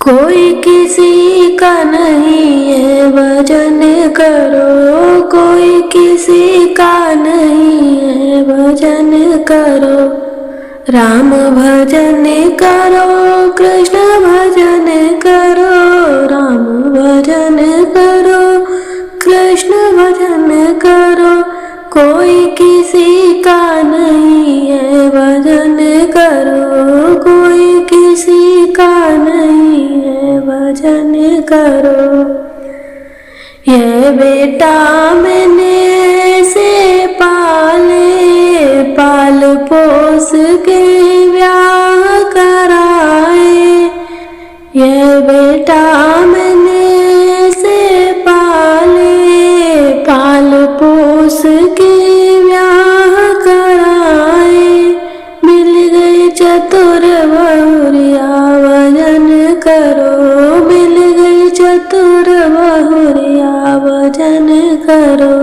कोई किसी का नहीं है भजन करो, कोई किसी का नहीं है भजन करो। राम भजन करो, कृष्ण भजन करो, राम भजन करो, कृष्ण भजन करो। कोई किसी का नहीं है भजन करो, कोई किसी का नहीं है भजन करो। ये बेटा मैंने ऐसे पाले, पाल पोस के ब्याह कराए। ये बेटा मैंने ऐसे पाले, पाल पोस के ब्याह कराए। मिल गई चतुर बहुरिया भजन करो, मिल गई चतुर बहुरिया भजन करो।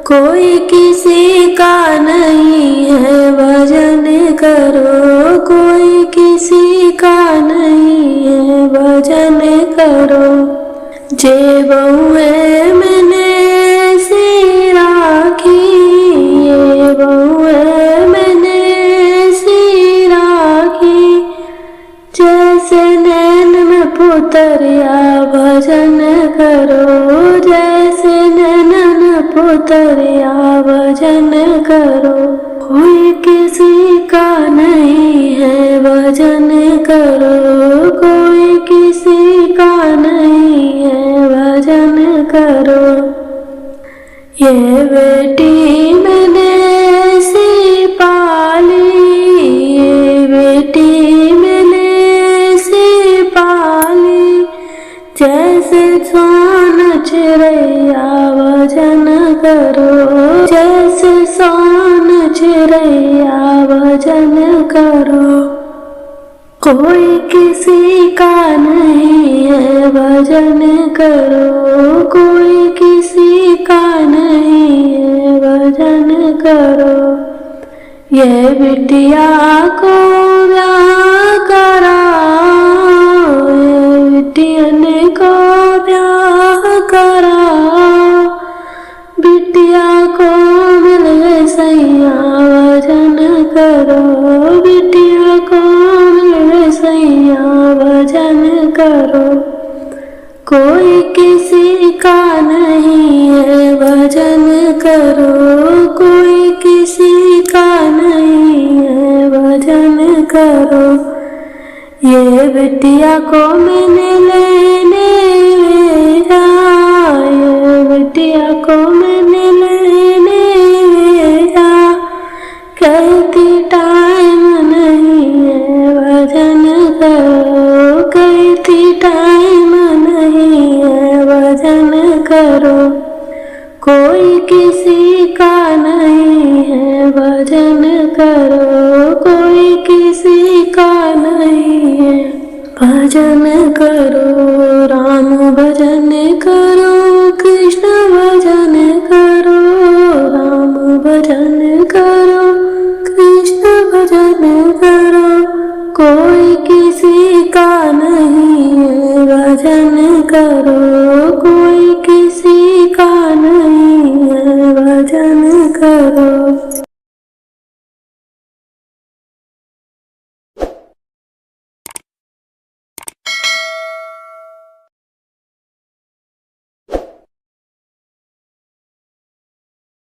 कोई किसी का नहीं है भजन करो, कोई किसी का नहीं है भजन करो। जे बहुए मैंने ऐसी राखी, ये बहुए मैंने ऐसी राखी। जैसे नैन में पुतरिया भजन करो, जैसे नैनन पुतरिया भजन करो। कोई किसी का नहीं है भजन करो, कोई किसी का नहीं है भजन करो। ये बेटी मैंने ऐसी पाली, ये बेटी मैंने ऐसी पाली। जैसे स्वान चिड़ैया भजन करो, जैसे स्वान चिड़ैया भजन करो। कोई किसी का नहीं है भजन करो, कोई किसी का नहीं है भजन करो। ये बिटिया को ब्याह कराओ, ये बिटियन को ब्याह कराओ। बिटिया को मिल गए सैया भजन करो, बिटिया को मिल गए सैया भजन करो। कोई किसी का नहीं है भजन करो, कोई किसी का नहीं है भजन करो। ये बिटिया को मैंने लेने भेजा, ये बिटिया को मैंने लेने भेजा। कहती टाइम नहीं है भजन करो, कहती टाइम नहीं है भजन करो। कोई किसी का नहीं है भजन करो, कोई किसी का नहीं है भजन करो। राम भजन करो,